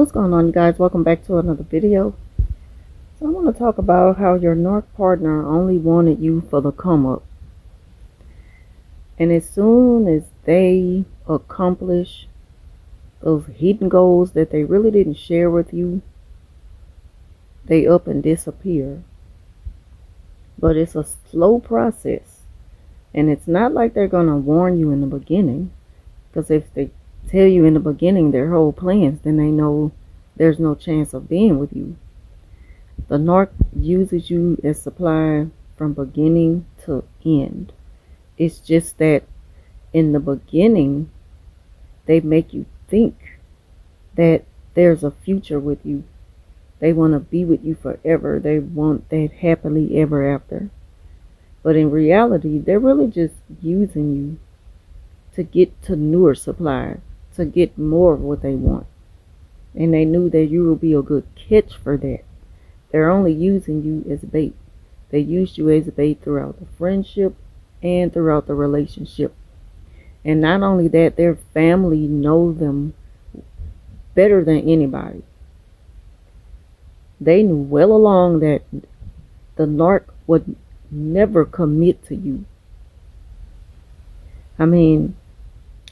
What's going on, you guys? Welcome back to another video. So I want to talk about how your narc partner only wanted you for the come up, and as soon as they accomplish those hidden goals that they really didn't share with you, they up and disappear. But it's a slow process, and it's not like they're gonna warn you in the beginning, because if they tell you in the beginning their whole plans, then they know there's no chance of being with you. The narc uses you as supply from beginning to end. It's just that in the beginning, they make you think that there's a future with you. They want to be with you forever. They want that happily ever after. But in reality, they're really just using you to get to newer supply, to get more of what they want. And they knew that you will be a good catch for that. They're only using you as bait. They used you as bait throughout the friendship and throughout the relationship. And not only that, their family know them better than anybody. They knew well along that the narc would never commit to you. I mean,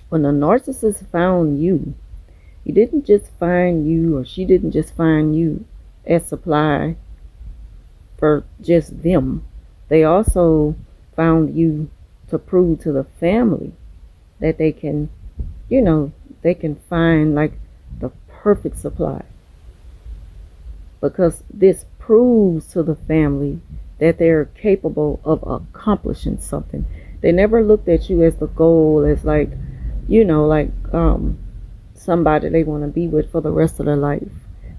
when the narcissist found you, he didn't just find you, or she didn't just find you as supply for just them. They also found you to prove to the family that they can, they can find like the perfect supply. Because this proves to the family that they're capable of accomplishing something. They never looked at you as the goal, as like, somebody they want to be with for the rest of their life.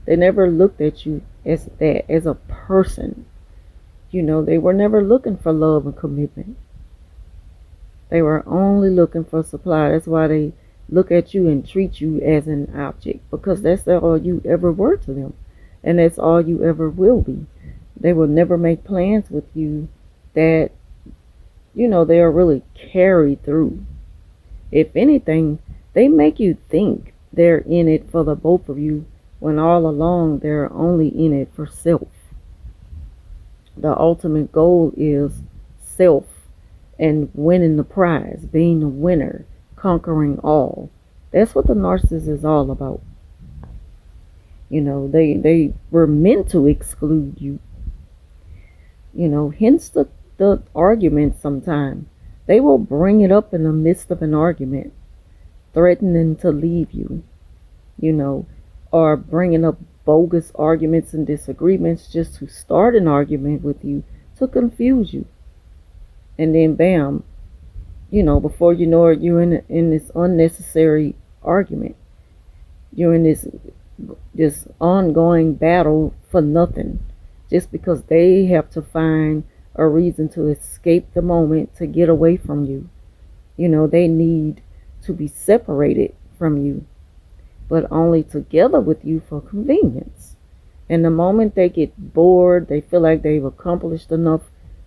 They never looked at you as that, as a person. They were never looking for love and commitment. They were only looking for supply. That's why they look at you and treat you as an object, because that's all you ever were to them. And that's all you ever will be. They will never make plans with you that, they are really carried through. If anything, they make you think they're in it for the both of you, when all along they're only in it for self. The ultimate goal is self and winning the prize, being a winner, conquering all. That's what the narcissist is all about. They were meant to exclude you. Hence the argument sometimes. They will bring it up in the midst of an argument, threatening to leave you, or bringing up bogus arguments and disagreements just to start an argument with you, to confuse you. And then bam, before you know it, you're in this unnecessary argument. You're in this ongoing battle for nothing, just because they have to find a reason to escape the moment, to get away from you. They need to be separated from you, but only together with you for convenience. And the moment they get bored, they feel like they've accomplished enough,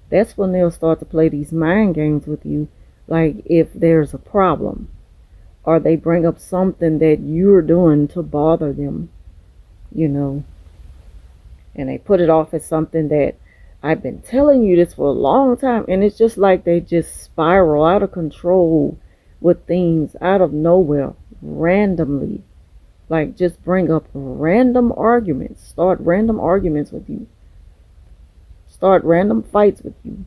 that's when they'll start to play these mind games with you. Like if there's a problem, or they bring up something that you're doing to bother them, and they put it off as something that, I've been telling you this for a long time. And it's just like they just spiral out of control with things out of nowhere, randomly. Like just bring up random arguments, start random arguments with you, start random fights with you,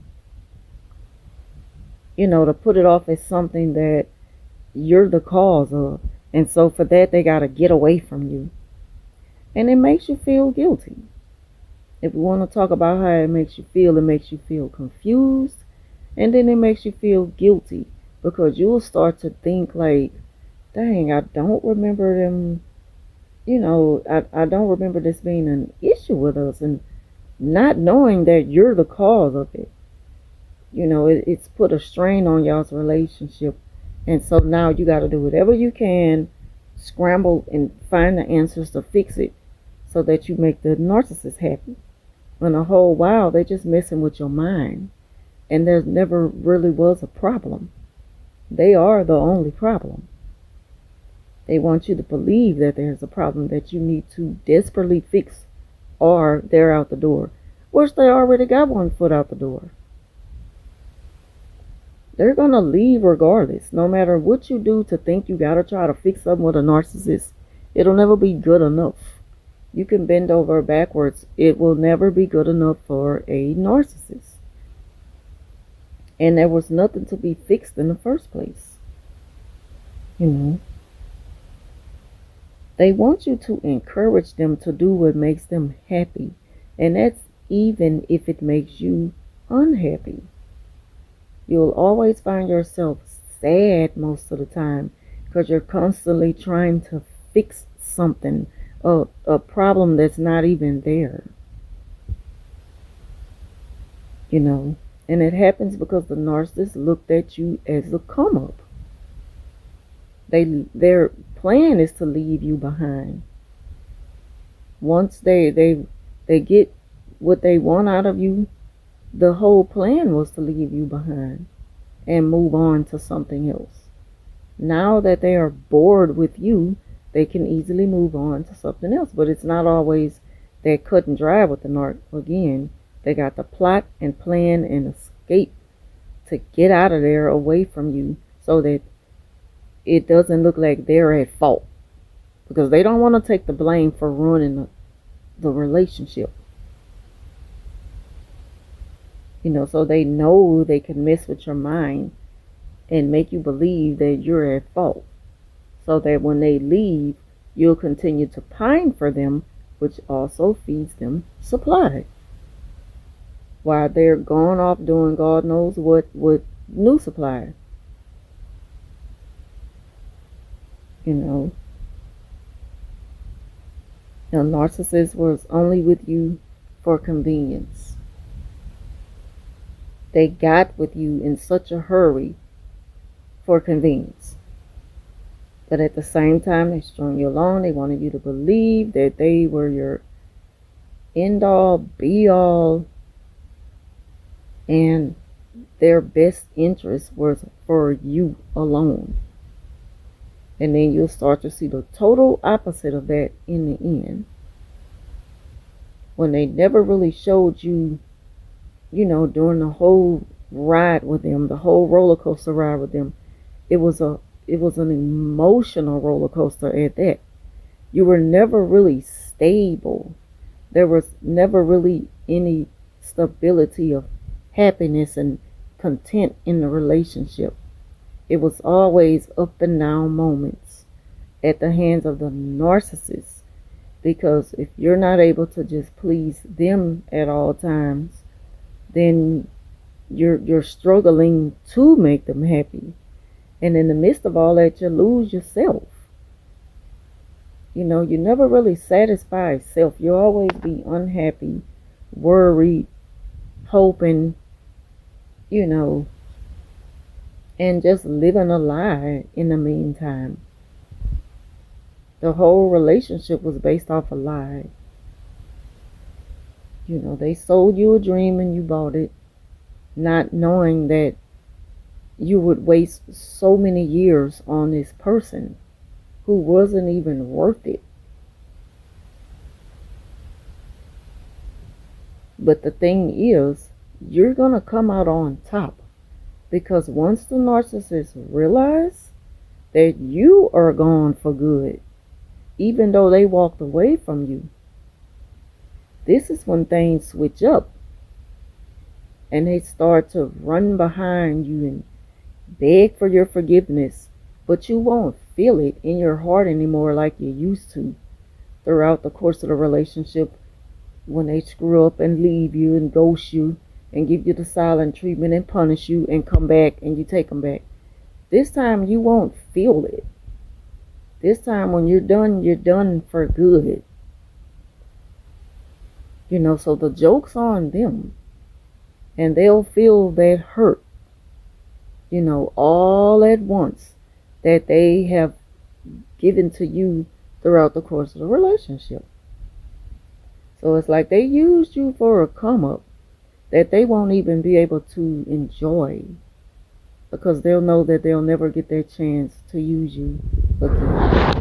to put it off as something that you're the cause of. And so for that, they got to get away from you. And it makes you feel guilty. If we want to talk about how it makes you feel confused, and then it makes you feel guilty, because you'll start to think like, dang, I don't remember them, I don't remember this being an issue with us, and not knowing that you're the cause of it. It's put a strain on y'all's relationship. And so now you got to do whatever you can, scramble and find the answers to fix it, so that you make the narcissist happy. When the whole while they're just messing with your mind, and there never really was a problem. They are the only problem. They want you to believe that there's a problem that you need to desperately fix, or they're out the door, which they already got one foot out the door. They're going to leave regardless. No matter what you do to think you got to try to fix something with a narcissist, it'll never be good enough. You can bend over backwards. It will never be good enough for a narcissist. And there was nothing to be fixed in the first place. You know, they want you to encourage them to do what makes them happy. And that's even if it makes you unhappy. You'll always find yourself sad most of the time because you're constantly trying to fix something, a problem that's not even there. You know, and it happens because the narcissist looked at you as a come up. Their plan is to leave you behind. Once they get what they want out of you, the whole plan was to leave you behind and move on to something else. Now that they are bored with you, they can easily move on to something else. But it's not always that cut and dry with the narc. Again, they got to plot and plan and escape to get out of there away from you so that it doesn't look like they're at fault. Because they don't want to take the blame for ruining the relationship. You know, so they know they can mess with your mind and make you believe that you're at fault. So that when they leave, you'll continue to pine for them, which also feeds them supply. While they're gone off doing God knows what with new supply. You know, the narcissist was only with you for convenience. They got with you in such a hurry for convenience. But at the same time, they strung you along. They wanted you to believe that they were your end all, be all, and their best interest was for you alone. And then you'll start to see the total opposite of that in the end. When they never really showed you, you know, during the whole ride with them, the whole roller coaster ride with them, it was an emotional roller coaster at that. You were never really stable. There was never really any stability of happiness and content in the relationship. It was always up and down moments at the hands of the narcissist. Because if you're not able to just please them at all times, then you're struggling to make them happy. And in the midst of all that, you lose yourself. You know, you never really satisfy self. You'll always be unhappy, worried, hoping, you know, and just living a lie in the meantime. The whole relationship was based off a lie. You know, they sold you a dream and you bought it, not knowing that you would waste so many years on this person who wasn't even worth it. But the thing is, you're going to come out on top. Because once the narcissist realize that you are gone for good, even though they walked away from you, this is when things switch up. And they start to run behind you and beg for your forgiveness. But you won't feel it in your heart anymore like you used to throughout the course of the relationship, when they screw up and leave you and ghost you and give you the silent treatment and punish you and come back and you take them back. This time you won't feel it. This time when you're done for good. You know, so the joke's on them. And they'll feel that hurt, you know, all at once that they have given to you throughout the course of the relationship. So it's like they used you for a come up that they won't even be able to enjoy, because they'll know that they'll never get their chance to use you again.